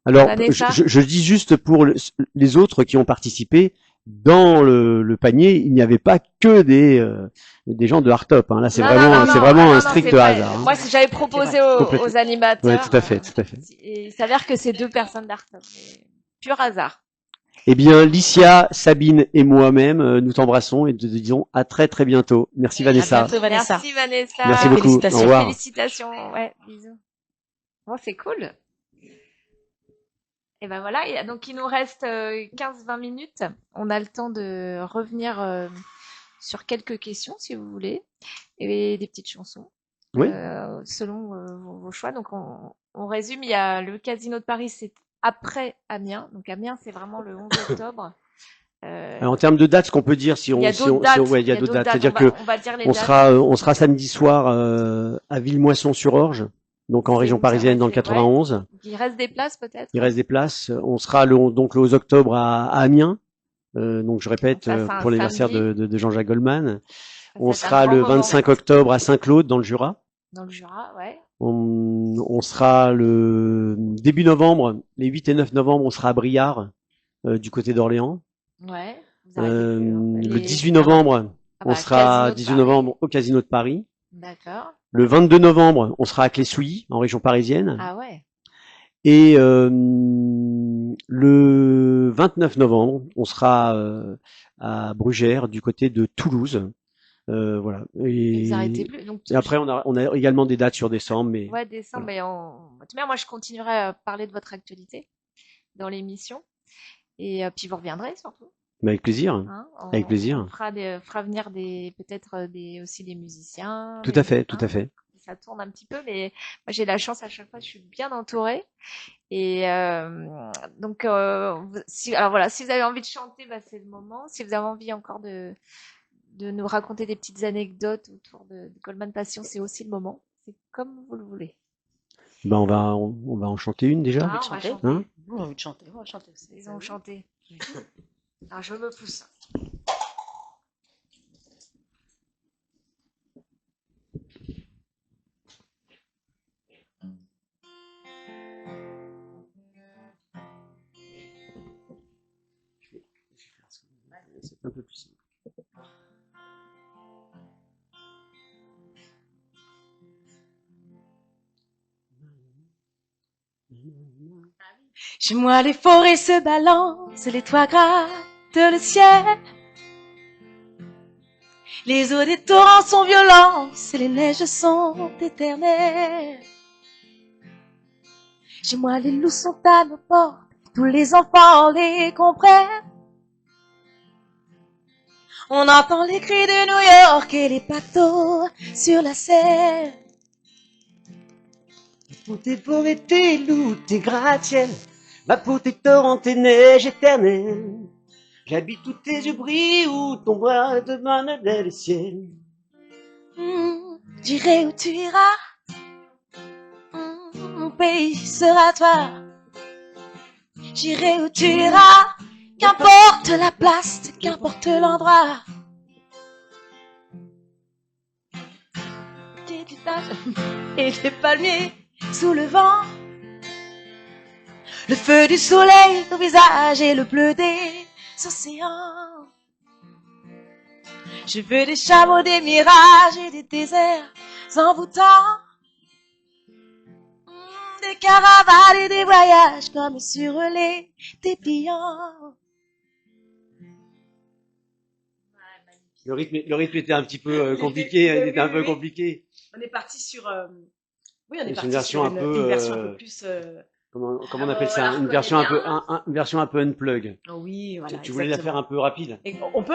Alors, Vanessa? je dis juste pour les autres qui ont participé, dans le panier, il n'y avait pas que des gens de Hardtop. Hein. Là, c'est Non, vraiment, non, non, c'est non. vraiment Ah, un non, non, strict c'est vrai. hasard. Hein. Moi, j'avais proposé Complètement. aux animateurs. Ouais, tout à fait, tout à fait. Et il s'avère que c'est 2 personnes d'Artop. Pur hasard. Eh bien, Licia, Sabine et moi-même, nous t'embrassons et te disons à très très bientôt. Merci Vanessa. À bientôt, Vanessa. Merci Vanessa. Merci beaucoup. Félicitations. Au revoir. Félicitations. Ouais, bisous. Bon, c'est cool. Et ben voilà, donc il nous reste 15-20 minutes. On a le temps de revenir sur quelques questions si vous voulez et des petites chansons Oui. selon vos choix. Donc on résume, il y a le Casino de Paris, c'est après Amiens. Donc Amiens, c'est vraiment le 11 octobre. En termes de dates, ce qu'on peut dire, si on, Il y a si on, d'autres dates. si on- ouais, il y a d'autres dates. C'est-à-dire On va dire les on dates. sera samedi soir à Villemoisson-sur-Orge, donc en C'est région où ça? parisienne dans le Ouais. 91. Il reste des places peut-être. Il reste des places. On sera donc le 11 octobre à Amiens. Donc je répète, Donc ça, c'est un pour l'anniversaire samedi. de Jean-Jacques Goldman. Ça, On c'est un sera grand le moment. 25 octobre à Saint-Claude dans le Jura. Dans le Jura, ouais. On sera le début novembre, les 8 et 9 novembre, on sera à Briare, du côté d'Orléans. Ouais. Vous arrêtez plus, Le 18 novembre, Ah on bah, sera Casino de 18 Paris. novembre au Casino de Paris. D'accord. Le 22 novembre, on sera à Clé-Souilly, en région parisienne. Ah ouais. Et le 29 novembre, on sera à Brugère, du côté de Toulouse. Voilà. Et vous arrêtez plus. Donc, Et après, on a également des dates sur décembre, mais ouais, décembre, voilà. mais de toute manière, moi, je continuerai à parler de votre actualité dans l'émission. Et puis, vous reviendrez surtout. Mais avec plaisir. Hein, Avec plaisir. On fera venir peut-être aussi des musiciens. Tout à fait, tout à fait. Ça tourne un petit peu, mais moi, j'ai la chance à chaque fois, je suis bien entourée. Et donc, alors voilà, si vous avez envie de chanter, bah, c'est le moment. Si vous avez envie encore de nous raconter des petites anecdotes autour de Goldman Passion, c'est aussi le moment. C'est comme vous le voulez. Ben on va en chanter une déjà. Ah, on va chanter. Hein? On a envie de chanter, on va chanter aussi. Ils ont chanté. Alors, je me pousse. C'est un peu plus simple. Chez moi, les forêts se balancent, les toits grattent le ciel. Les eaux des torrents sont violentes et les neiges sont éternelles. Chez moi, les loups sont à nos portes, tous les enfants les comprennent. On entend les cris de New York et les bateaux sur la Seine. Pour tes forêts, tes loups, tes gratte-ciel, ma peau, tes torrents, tes neiges éternelles. J'habite où tes yeux brillent, où ton bras demande le ciel. J'irai où tu iras, mon pays sera toi. J'irai où tu iras, qu'importe la place, qu'importe l'endroit. Des étages et des palmiers sous le vent. Le feu du soleil au visage et le bleu des océans. Je veux des chameaux, des mirages et des déserts envoûtants. Des caravanes et des voyages comme sur les dépliants. Le rythme était un petit peu compliqué, il était un peu compliqué. On est parti sur, oui, on est C'est parti une version sur un peu, une version un peu plus. Comment on appelle ça? Une version une version un peu unplug. Oh oui, voilà. Tu voulais la faire un peu rapide? Et on peut?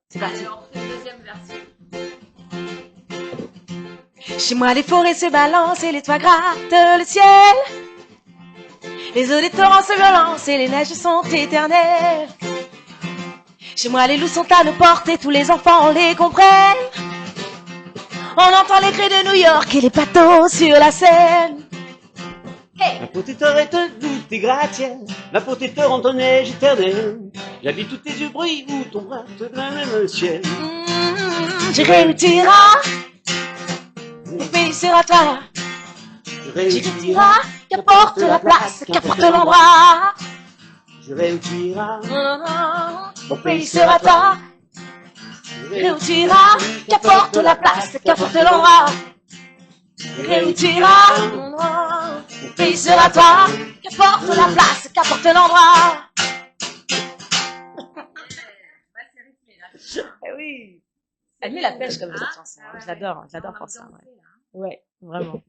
C'est parti. Alors, c'est la deuxième version. Chez moi, les forêts se balancent et les toits grattent le ciel. Les eaux des torrents se violencent et les neiges sont éternelles. Chez moi, les loups sont à nos portes et tous les enfants les comprennent. On entend les cris de New York et les bateaux sur la Seine. Ma peau, tes torrents, tes loups, tes gratte-ciel, ma peau, tes torrents, ton neige éternelle. J'habite où tes yeux brillent, où ton bras te donne le ciel. J'irai où tu iras, mon pays sera toi. J'irai où tu iras, qu'importe la place, qu'importe l'endroit. J'irai où tu iras, Mon pays sera toi, et où tu iras, qu'importe la place, qu'importe l'endroit. Et où tu iras, mon pays sera toi, qu'importe la place, qu'importe l'endroit. Eh oui. Elle met la pêche comme cette chanson. Hein. J'adore pour ça. Ouais, vraiment.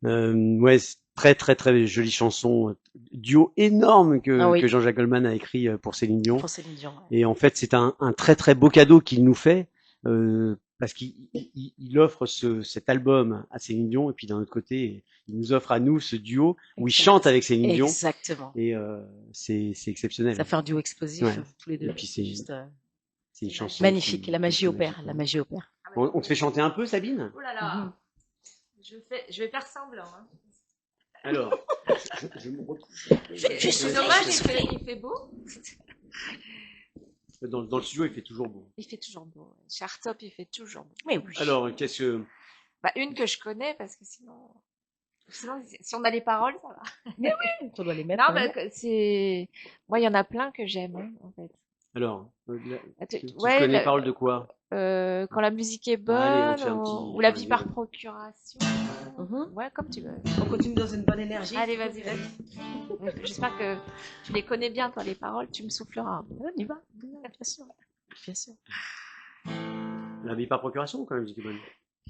Ouais, c'est très très très jolie chanson, duo énorme Ah oui. que Jean-Jacques Goldman a écrit pour Céline Dion. Pour Céline Dion. Ouais. Et en fait, c'est un très très beau cadeau qu'il nous fait parce qu'il offre cet album à Céline Dion et puis d'un autre côté, il nous offre à nous ce duo où il chante avec Céline Dion. Exactement. Et c'est exceptionnel. Ça fait un duo explosif Ouais. tous les deux. Et puis c'est juste une chanson magnifique. qui- La magie qui- opère. La magie opère. On te fait chanter un peu, Sabine? Oh là là. Je vais faire semblant. Hein. Alors, je me retrouve. C'est dommage, il fait beau. Dans le studio, il fait toujours beau. Il fait toujours beau. Chez Artop, il fait toujours beau. Mais oui. Alors, qu'est-ce que... Bah, une que je connais, parce que sinon, si on a les paroles, ça va. On doit les mettre. Non, bah, moi, il y en a plein que j'aime, hein, en fait. Alors, Tu tu ouais, connais les paroles de quoi? quand la musique est bonne, Allez, on fait un petit- ou la vie par procuration. Mhm. Ouais, comme tu veux. On continue dans une bonne énergie. Allez, vas-y. J'espère que tu les connais bien, toi, les paroles. Tu me souffleras. On y va. Bien sûr. Bien sûr. La vie par procuration ou quand même, musique est bonne?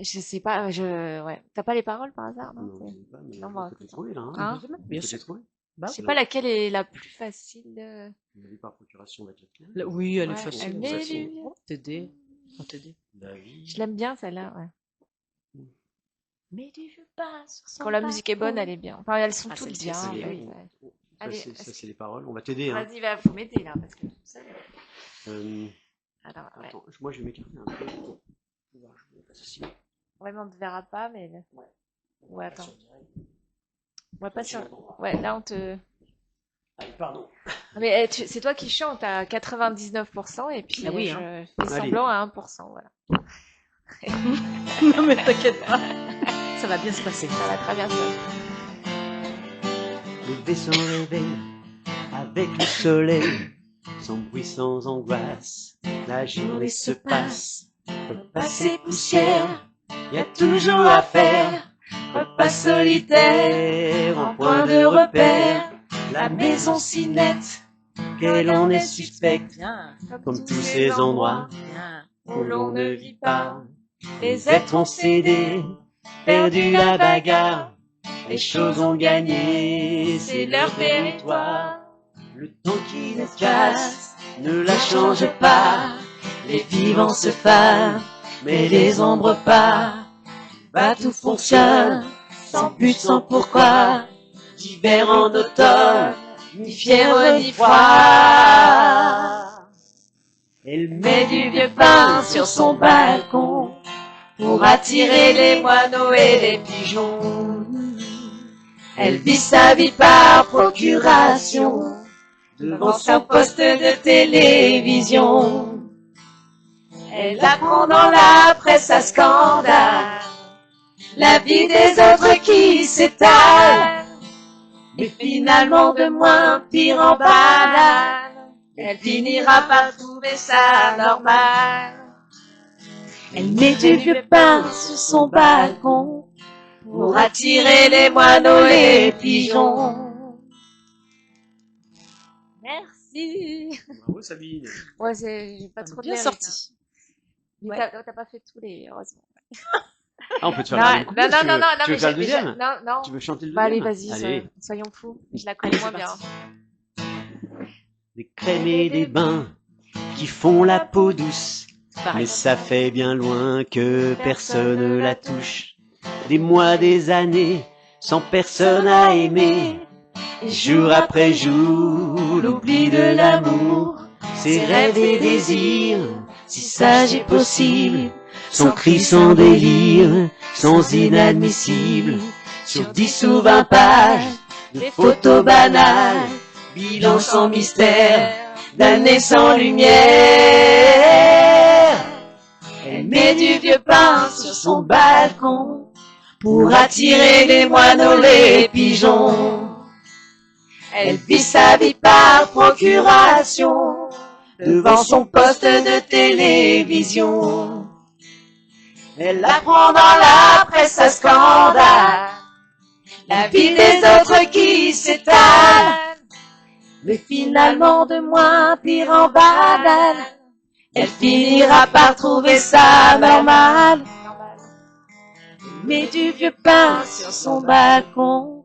Je sais pas, ouais. T'as pas les paroles par hasard, non? Non, je sais pas, mais Non, on bah, peut les trouver, là. Hein? Bien On peut sûr. les trouver. Bah, Je sais pas laquelle est la plus facile. La vie par procuration va être la oui, elle est Ouais, facile. elle est facile. bien. On va t'aider. On va t'aider. La vie. Je l'aime bien, celle-là, ouais. Mais du vieux pain sur son Quand la musique est bonne, balcon. elle est bien. Enfin, elles sont Ah, toutes celle-ci, bien. c'est en les- fait, oui. ouais. Ça, Allez, c'est les paroles. On va t'aider, hein. Vas-y, faut m'aider, là, parce que toute seule. Alors, ouais. Attends, moi, je vais m'écarter un peu pour pouvoir jouer. Ceci. Ouais, mais on te verra pas, mais. Ouais, attends. Sur direct. Ouais, pas sur. Ouais, là, on te. Allez, pardon. Mais c'est toi qui chantes à 99% et puis Ah oui, je hein. fais Allez. semblant à 1%. Voilà. Non, mais t'inquiète pas. Ça va bien se passer. Ça va très bien ça. Le vaisseau rêvé avec le soleil, sans bruit, sans angoisse. La journée se passe, Passer poussière, y a toujours à faire. Repas solitaire, en point de repère. La maison si nette que l'on est suspect, Bien, comme tous ces endroits bien. où l'on ne vit pas. Les Êtres ont cédé, perdu la bagarre, les choses ont gagné, c'est leur territoire. Le temps qui les casse ne la change pas, les vivants se fanent, mais les ombres pas. Bah tout fonctionne, sans but, sans pourquoi, d'hiver en automne, ni fièvre ni froid. Elle met du vieux pain sur son balcon pour attirer les moineaux et les pigeons. Elle vit sa vie par procuration devant son poste de télévision. Elle apprend dans la presse à scandale la vie des autres qui s'étale, mais finalement de moins pire en banal, elle finira par trouver ça normal. Elle met du vieux pain sur son balcon pour attirer les moineaux et les pigeons. Merci. Bravo Sabine. Ouais, j'ai pas trop de Bien mérite, sorti. hein. Mais Ouais. t'as pas fait tous les, heureusement. Ah, on peut te faire Non, le couplet, si tu veux. non, Tu veux mais faire le j'ai- deuxième? Non, non. Tu veux chanter le Bah, allez, deuxième? vas-y, Allez. soyons fous. Je la connais moins bien. Des crèmes et des bains qui font la peau douce, mais Pareil. ça fait bien loin que personne la touche. Des mois, des années, sans personne à aimer. Et jour après jour, l'oubli de l'amour, ses rêves et désirs, si sage et possible, sans cri, sans délire, sans inadmissible. Sur 10 ou 20 pages de photos banales, bilan sans mystère, d'années sans lumière. Elle met du vieux pain sur son balcon pour attirer les moineaux, les pigeons. Elle vit sa vie par procuration devant son poste de télévision. Elle apprend dans la presse à scandale la vie des autres qui s'étale, mais finalement de moins pire en banal, elle finira par trouver ça normal. Met du vieux pain sur son balcon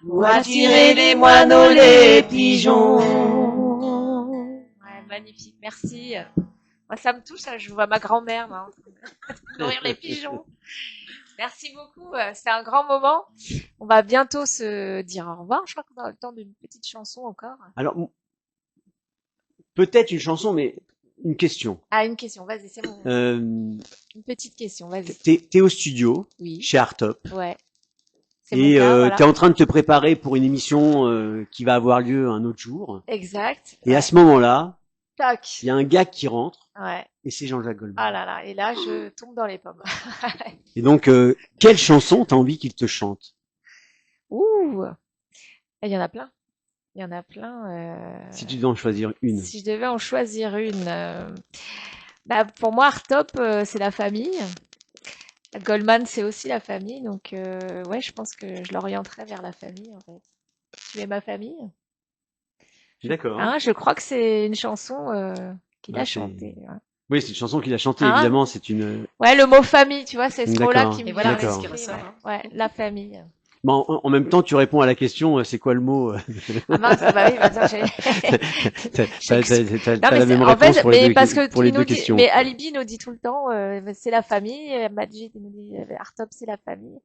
pour attirer les moineaux, les pigeons. Ouais, magnifique, merci. Moi, ça me touche, je vois ma grand-mère en train de nourrir les pigeons. Merci beaucoup, c'était un grand moment. On va bientôt se dire au revoir. Je crois qu'on a le temps d'une petite chanson encore. Alors, peut-être une chanson, mais une question. Ah, une question, vas-y, c'est bon. Une petite question, vas-y. T'es au studio, Oui. chez Artop, Ouais. C'est et mon cas, voilà. t'es en train de te préparer pour une émission qui va avoir lieu un autre jour. Exact. Et à ce moment-là, Tac. il y a un gars qui rentre, Ouais. et c'est Jean-Jacques Goldman. Ah là là, et là, je tombe dans les pommes. Et donc, quelle chanson t'as envie qu'il te chante? Ouh. Il y en a plein. Il y en a plein. Si tu devais en choisir une. Si je devais en choisir une, bah, pour moi, Artop, c'est la famille. Goldman, c'est aussi la famille. Donc, ouais, je pense que je l'orienterais vers la famille, en fait. Tu es ma famille? D'accord. Hein, je crois que c'est une chanson qu'il Bah, a c'est- chantée. Ouais. Oui, c'est une chanson qu'il a chantée, Hein évidemment, c'est une... Ouais, le mot famille, tu vois, c'est ce mot-là D'accord. qui me Et vient voilà à D'accord. ce qui l'esprit. ressort. Ouais. Ouais, la famille. Bon, en même temps, tu réponds à la question, c'est quoi le mot? Ah mince, bah oui, bah, tiens, T'as la même en réponse fait, pour les mais deux, parce que pour les il nous deux dit, questions. mais Alibi nous dit tout le temps, c'est la famille. Majid il nous dit, Artop c'est la famille.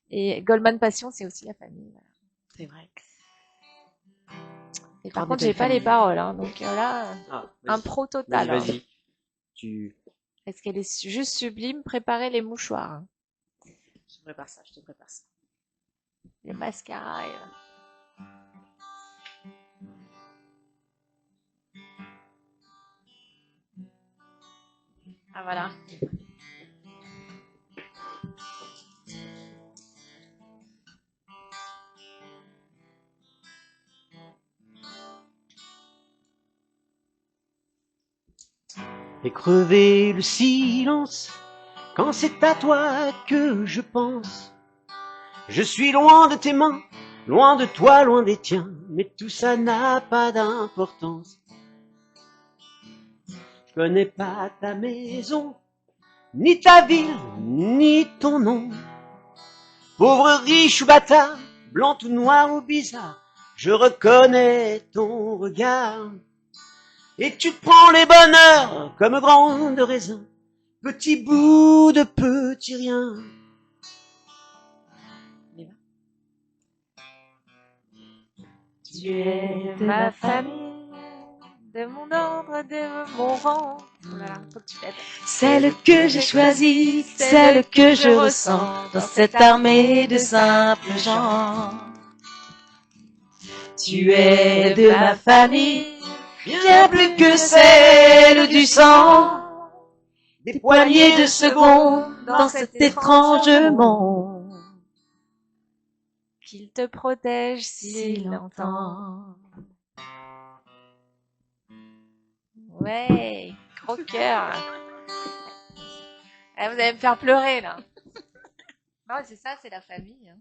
Et Goldman Passion c'est aussi la famille. Voilà. C'est vrai. Et par Grande contre, et j'ai belle pas les famille. paroles, hein, donc là, Ah, un vas-y. pro total. Vas-y, Hein. vas-y. Tu... Est-ce qu'elle est juste sublime? Préparez les mouchoirs, hein. Je te prépare ça, je te prépare ça. Les mascaras. Ah voilà. Et crever le silence quand c'est à toi que je pense. Je suis loin de tes mains, loin de toi, loin des tiens, mais tout ça n'a pas d'importance. Je connais pas ta maison, ni ta ville, ni ton nom. Pauvre, riche ou bâtard, blanc ou noir ou bizarre, je reconnais ton regard. Et tu prends les bonheurs comme grandes raisins, petit bout de petit rien. Tu es de ma famille, de mon ordre, de mon rang. Oh là là, faut que tu l'aides. Celle que j'ai choisie, celle que je ressens dans cette armée de simples gens. Tu es de ma famille, bien plus que celle du sang. Des poignées de secondes dans cet étrange monde. Qu'il te protège si longtemps. Ouais, gros cœur. Ah, vous allez me faire pleurer là. Non, c'est ça, c'est la famille. Hein.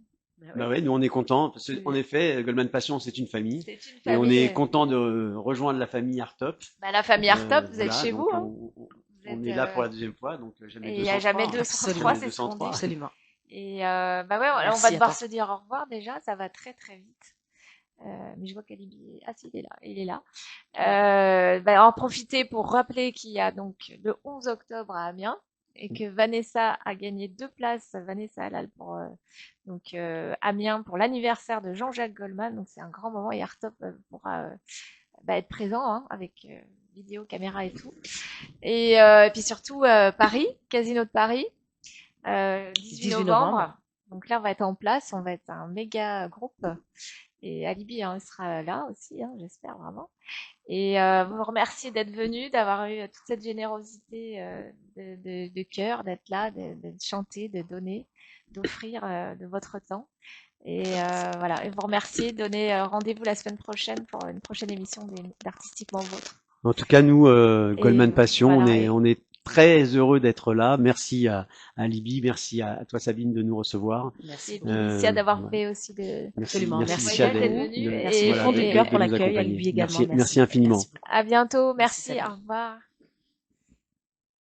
Bah ouais, nous on est contents, parce qu'en effet, Goldman Passion c'est une famille. C'est une Et famille. on est content de rejoindre la famille Artop. Bah, la famille Artop, vous êtes Voilà, chez donc vous. Hein. on est là pour la deuxième fois, donc jamais Et 203. il n'y a jamais 203, c'est ce qu'on 203. dit. Absolument. Et bah ouais, on Merci va à devoir toi. se dire au revoir déjà, ça va très très vite. Mais je vois qu'Alibi est... Ah si, il est là. Bah, en profiter pour rappeler qu'il y a donc le 11 octobre à Amiens et que Vanessa a gagné 2 places. Vanessa Halal pour donc Amiens pour l'anniversaire de Jean-Jacques Goldman. Donc c'est un grand moment et Artop pourra être présent hein, avec vidéo, caméra et tout. Et puis surtout Paris, Casino de Paris, 18 novembre. Donc là on va être en place, on va être un méga groupe. Et Alibi hein, sera là aussi, hein, j'espère vraiment. Et vous remercier d'être venu, d'avoir eu toute cette générosité de cœur, d'être là, de chanter, de donner. d'offrir de votre temps. Et voilà, et vous remercier, donner rendez-vous la semaine prochaine pour une prochaine émission d'Artistiquement Vôtre. En tout cas, nous, Goldman Passion, voilà, on est très heureux d'être là. Merci à Libye, merci à toi Sabine de nous recevoir. Merci. Merci d'avoir voilà. fait aussi de... Absolument. Merci Merci Licia à vous. d'être venu. Merci du fond du cœur pour l'accueil, à Libye également. Merci infiniment. À bientôt, Merci, merci, Sabine. au revoir.